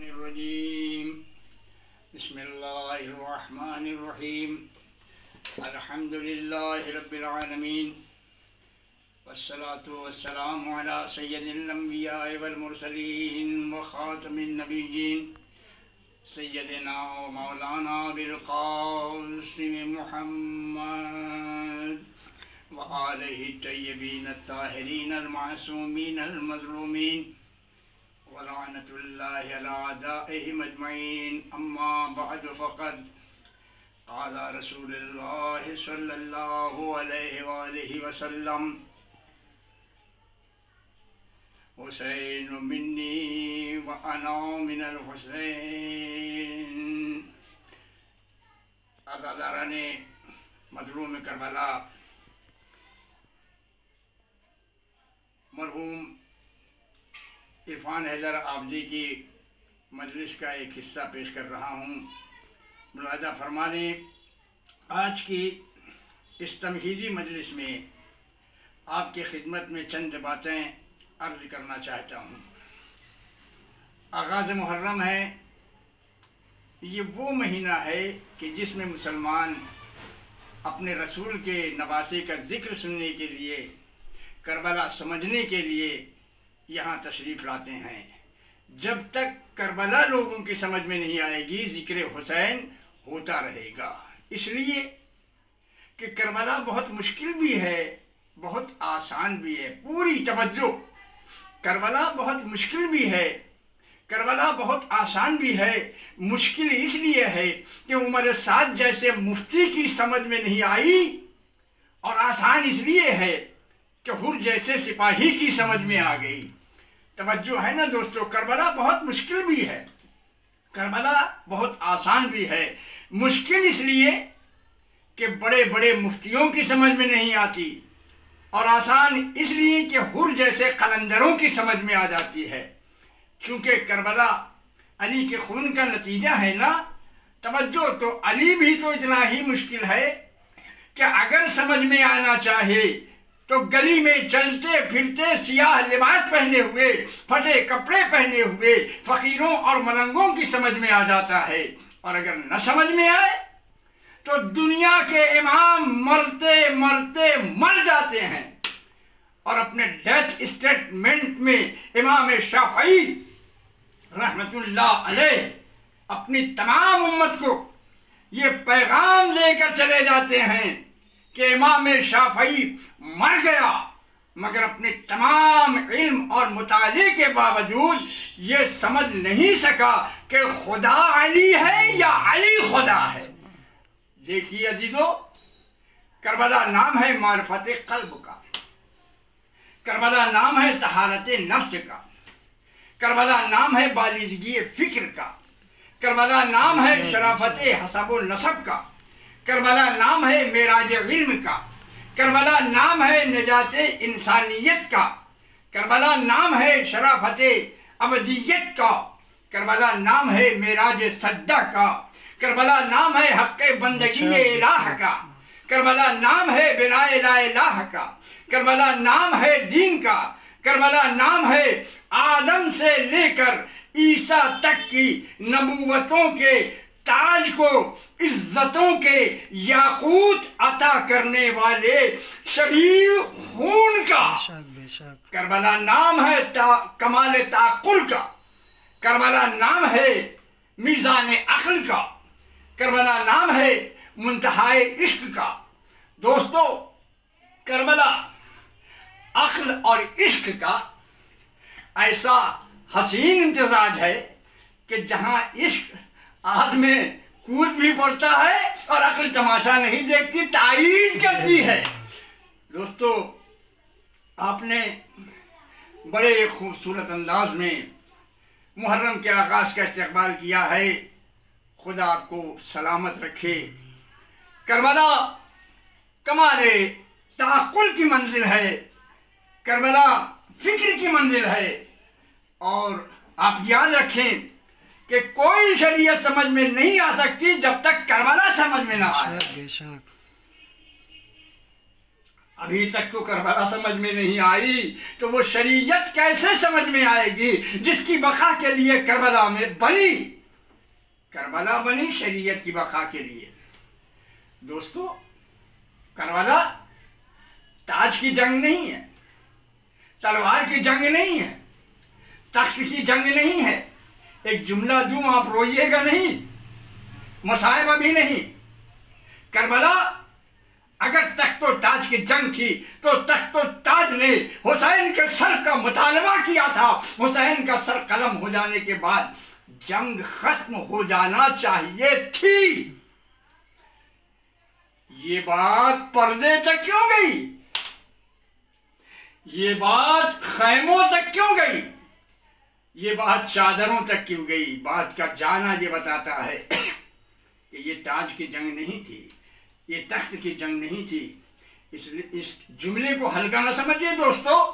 रजीम बिस्मिल्लाहिर्रहमानिर्रहीम अल्हम्दुलिल्लाहि रब्बिल आलमीन वस्सलातु वस्सलामु अला सय्यदिल अंबिया वल मुरसलीन व खातमिन नबिय्यीन सय्यदिना व मौलाना बिल क़ासिम मुहम्मद व आलिहि तय्यबीन अत्ताहिरीन अल मासूमीन अल मज़लूमीन वलानतुल्लाहि अला अदाइहिम अजमईन अम्मा बअद फ़क़द क़ाल रसूलुल्लाहि सल्लल्लाहु अलैहि वआलिहि वसल्लम हुसैन मिन्नी व अना मिनल हुसैन। अज़ादाराने मज़लूम करबला मरहूम इरफान हैदर आबदी की मजलिस का एक हिस्सा पेश कर रहा हूँ। मुलाज़ा फरमाने, आज की इस तमहीदी मजलिस में आपकी खिदमत में चंद बातें अर्ज़ करना चाहता हूँ। आगाज़ मुहर्रम है, ये वो महीना है कि जिसमें मुसलमान अपने रसूल के नवासे का ज़िक्र सुनने के लिए, करबला समझने के लिए यहाँ तशरीफ़ लाते हैं। जब तक करबला लोगों की समझ में नहीं आएगी, ज़िक्र हुसैन होता रहेगा। इसलिए कि करबला बहुत मुश्किल भी है, बहुत आसान भी है। पूरी तवज्जो, करबला बहुत मुश्किल भी है, करबला बहुत आसान भी है। मुश्किल इसलिए है कि उमर साद जैसे मुफ्ती की समझ में नहीं आई, और आसान इसलिए है कि हुर जैसे सिपाही की समझ में आ गई। तवज्जो है ना दोस्तों। करबला बहुत मुश्किल भी है, करबला बहुत आसान भी है। मुश्किल इसलिए कि बड़े बड़े मुफ्तियों की समझ में नहीं आती, और आसान इसलिए कि हुर जैसे कलंदरों की समझ में आ जाती है। चूँकि करबला अली के खून का नतीजा है ना। तवज्जो, तो अली भी तो इतना ही मुश्किल है कि अगर समझ में आना चाहे तो गली में चलते फिरते सियाह लिबास पहने हुए, फटे कपड़े पहने हुए फ़कीरों और मलंगों की समझ में आ जाता है। और अगर न समझ में आए तो दुनिया के इमाम मरते मरते मर जाते हैं। और अपने डेथ स्टेटमेंट में इमाम शाफ़ई रहमतुल्लाह अलैह अपनी तमाम उम्मत को ये पैगाम लेकर चले जाते हैं कि इमाम शाफ़ई मर गया, मगर अपने तमाम इल्म और मुताले के बावजूद ये समझ नहीं सका कि खुदा अली है या अली खुदा है। देखिए अजीजों, करबला नाम है मारिफत क़ल्ब का, करबला नाम है तहारत नफ्स का, करबला नाम है बालिदगी फ़िक्र का, करबला नाम है शराफत हसब नसब का, करबला नाम है मेराज इल्म का, करबला नाम है निजात इंसानियत का, करबला नाम है शराफत अबदियत का, करबला नाम है मेराज सद्दा का, करबला नाम है हक़्क़े बंदगी इलाह का, करबला नाम है बिनाए ला इलाह का, करबला नाम है दीन का, करबला नाम है आदम से लेकर ईसा तक की नबूवतों के ताज को इज्जतों के याकूत अता करने वाले शबीर खून का। करबला नाम है कमाल ताक़ुल का, करबला नाम है मीज़ान अक़ल का, करबला नाम है मुंतहाए इश्क का। दोस्तों, करबला अक़ल और इश्क का ऐसा हसीन इम्तिज़ाज है कि जहाँ इश्क आज में कूद भी पड़ता है और अक्ल तमाशा नहीं देखती, तायीद करती है। दोस्तों, आपने बड़े खूबसूरत अंदाज में मुहर्रम के आगाज़ का इस्तक़बाल किया है। खुदा आपको सलामत रखे। करबला कमाले ताक़ुल की मंजिल है, करबला फ़िक्र की मंजिल है। और आप याद रखें कि कोई शरीयत समझ में नहीं आ सकती जब तक करबला समझ में ना आए। अभी तक तो करबला समझ में नहीं आई, तो वो शरीयत कैसे समझ में आएगी जिसकी बका के लिए करबला में बनी। करबला बनी शरीयत की बका के लिए। दोस्तों, करबला ताज की जंग नहीं है, तलवार की जंग नहीं है, तख्त की जंग नहीं है। एक जुमला दूं, आप रोइएगा नहीं, मसाइब अभी नहीं। करबला अगर तख्त व ताज की जंग थी तो तख्त व ताज ने हुसैन के सर का मुतालबा किया था। हुसैन का सर कलम हो जाने के बाद जंग खत्म हो जाना चाहिए थी। ये बात पर्दे तक क्यों गई? ये बात खैमों तक क्यों गई? ये बात चादरों तक क्यों गई? बात का जाना ये बताता है कि ये ताज की जंग नहीं थी, ये तख्त की जंग नहीं थी। इसलिए इस जुमले को हल्का न समझिए दोस्तों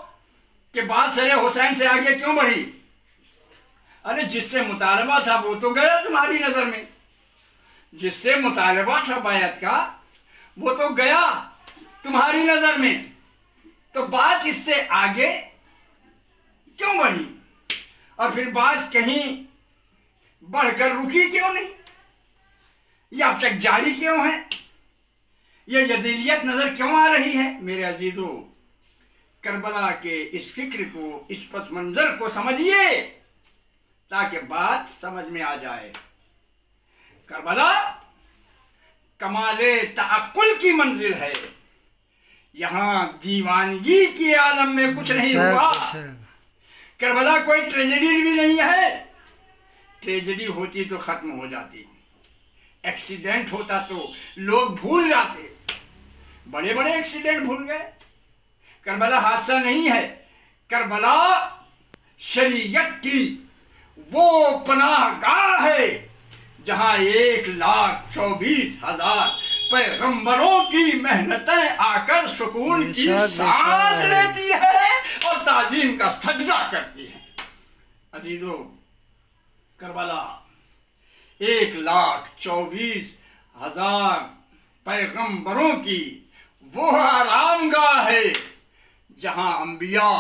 कि बात सरे हुसैन से आगे क्यों बढ़ी। अरे जिससे मुतालबा था वो तो गया तुम्हारी नजर में, जिससे मुतालबा था बैत का वो तो गया तुम्हारी नजर में, तो बात इससे आगे क्यों बढ़ी? और फिर बात कहीं बढ़कर रुकी क्यों नहीं, या अब तक जारी क्यों है? यह यजीलियत नजर क्यों आ रही है? मेरे अजीजों, करबला के इस फिक्र को, इस पस मंजर को समझिए ताकि बात समझ में आ जाए। करबला कमाले तअक्कुल की मंजिल है, यहां दीवानगी के आलम में कुछ नहीं हुआ। करबला कोई ट्रेजेडी भी नहीं है। ट्रेजेडी होती तो खत्म हो जाती, एक्सीडेंट होता तो लोग भूल जाते, बड़े बड़े एक्सीडेंट भूल गए। करबला हादसा नहीं है, करबला शरीयत की वो पनाहगाह है जहां 1,24,000 पैगंबरों की मेहनतें आकर सुकून की सांस लेती है और ताजीम का सजदा करती है। अजीजों, करबला 1,24,000 पैगंबरों की वो आरामगाह है जहां अंबिया,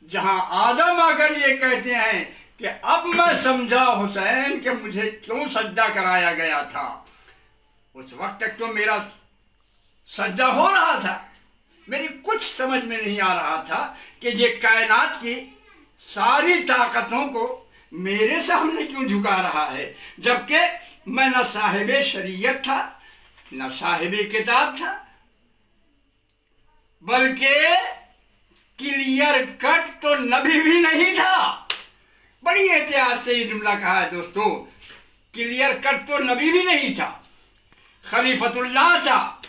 जहां आदम आकर ये कहते हैं कि अब मैं समझा हुसैन कि मुझे क्यों सजदा कराया गया था। उस वक्त तक तो मेरा सजदा हो रहा था, मेरी कुछ समझ में नहीं आ रहा था कि ये कायनात की सारी ताकतों को मेरे सामने क्यों झुका रहा है, जबकि मैं न साहिब शरीयत था न साहिब किताब था, बल्कि क्लियर कट तो नबी भी नहीं था। बड़ी एहतियात से ये जुमला कहा है दोस्तों, क्लियर कट तो नबी भी नहीं था, खलीफतुल्लाह था।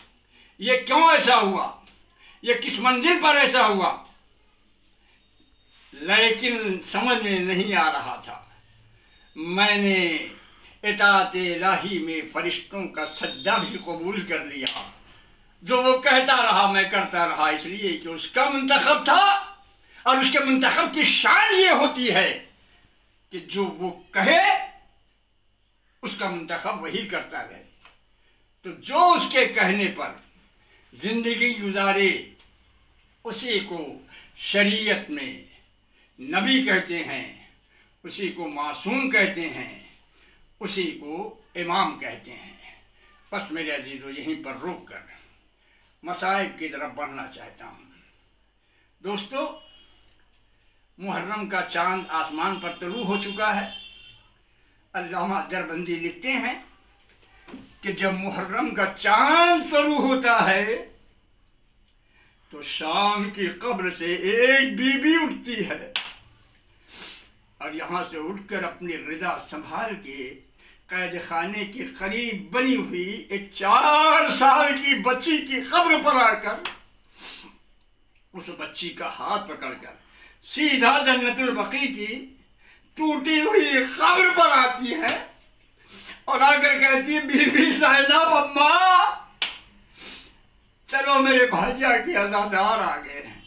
ये क्यों ऐसा हुआ, ये किस मंजिल पर ऐसा हुआ, लेकिन समझ में नहीं आ रहा था। मैंने इताअत इलाही में फरिश्तों का सज्जा भी कबूल कर लिया, जो वो कहता रहा मैं करता रहा, इसलिए कि उसका मुंतखब था और उसके मुंतखब की शान ये होती है कि जो वो कहे उसका मुंतखब वही करता रहे। तो जो उसके कहने पर जिंदगी गुजारे उसी को शरीयत में नबी कहते हैं, उसी को मासूम कहते हैं, उसी को इमाम कहते हैं। बस मेरे अजीजों, यहीं पर रोक कर मसाइब की तरफ बढ़ना चाहता हूँ। दोस्तों, मुहर्रम का चांद आसमान पर तलू हो चुका है। अल्लामा दरबंदी लिखते हैं कि जब मुहर्रम का चांद तलू होता है तो शाम की कब्र से एक बीबी उठती है और यहाँ से उठकर अपनी रिदा संभाल के कैद खाने के करीब बनी हुई एक 4 साल की बच्ची की कब्र पर आकर उस बच्ची का हाथ पकड़कर सीधा जन्नतुल बकी की टूटी हुई कब्र पर आती है और आकर कहती है, बीबी ज़ैनब अम्मा, चलो मेरे भैया के अज़ादार आ गए हैं,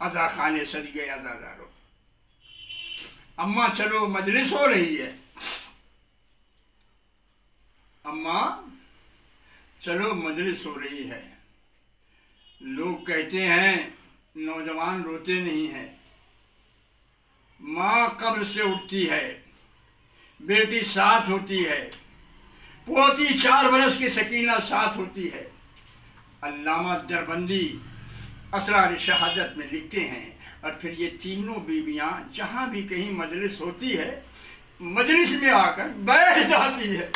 अज़ा खाने सज गए अज़ादारों। अम्मा चलो, मजलिस हो रही है। अम्मा चलो, मजलिस हो रही है। लोग कहते हैं नौजवान रोते नहीं हैं। माँ कब्र से उठती है, बेटी साथ होती है, पोती 4 बरस की सकीना साथ होती है। अल्लामा दरबंदी असरार शहादत में लिखते हैं, और फिर ये तीनों बीवियाँ जहाँ भी कहीं मजलिस होती है, मजलिस में आकर बैठ जाती है।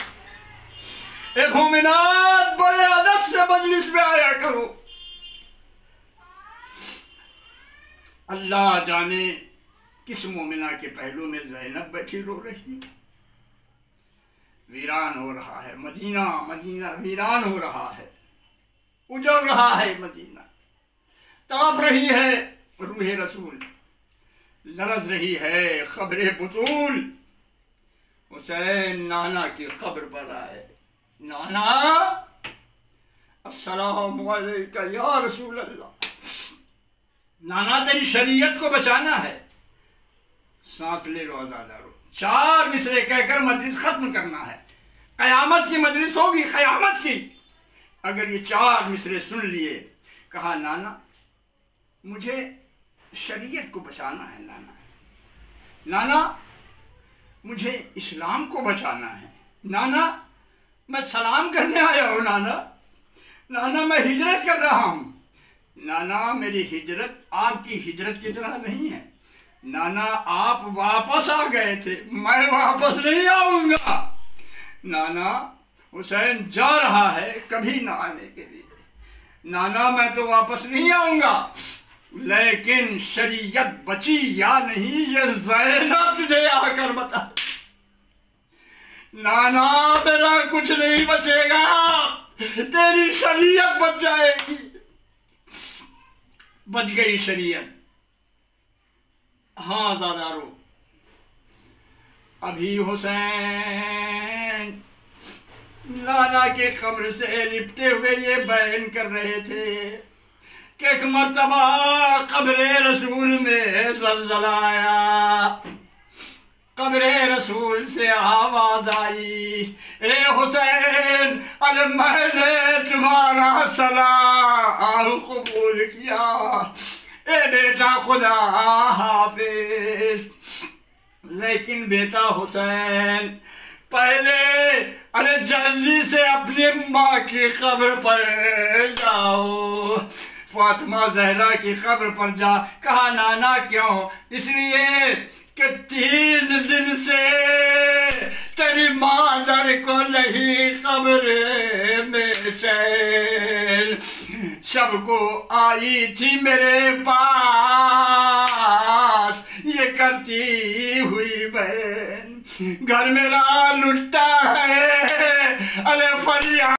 ए मोमिनात, बड़े अदब से मजलिस में आया करो। अल्लाह जाने किस मोमिना के पहलू में ज़ैनब बैठी रो रही है। वीरान हो रहा है मदीना, मदीना वीरान हो रहा है, उजड़ रहा है मदीना, तड़प रही है रूह रसूल, लरज़ रही है ख़ब्र बुतूल। हुसैन नाना की कब्र पर आए, नाना अस्सलामु अलैका या रसूल अल्लाह। नाना तेरी शरीयत को बचाना है। सांस ले लो आज़ादारो, 4 मिसरे कहकर मजलिस खत्म करना है। क़यामत की मजलिस होगी, क़यामत की। अगर ये 4 मिसरे सुन लिए, कहा नाना मुझे शरीयत को बचाना है, नाना मुझे इस्लाम को बचाना है, नाना मैं सलाम करने आया हूँ, नाना मैं हिजरत कर रहा हूँ, नाना मेरी हिजरत आपकी हिजरत की तरह नहीं है, नाना आप वापस आ गए थे, मैं वापस नहीं आऊँगा, नाना हुसैन जा रहा है कभी ना आने के लिए, नाना मैं तो वापस नहीं आऊँगा, लेकिन शरीयत बची या नहीं ये ज़ैनब तुझे आकर बता। नाना मेरा कुछ नहीं बचेगा, तेरी शरीयत बच जाएगी। बच गई शरीयत। हाँ ज़ादारो, अभी हुसैन नाना के कब्र से लिपटे हुए ये बयान कर रहे थे कि एक मर्तबा कब्र रसूल में ज़लज़ला आया, कब्र रसूल से आवाज आई, ए हुसैन अरे मैंने तुम्हारा सलाम कबूल किया, ए बेटा खुदा हाफिज। लेकिन बेटा हुसैन पहले अरे जल्दी से अपनी माँ की कब्र पर जाओ, फातिमा जहरा की कब्र पर जा। कहा नाना क्यों? इसलिए कि 3 दिन से तेरी मादर को नहीं कब्र में चैन, सबको आई थी मेरे पास ये करती हुई बहन, घर मेरा लुट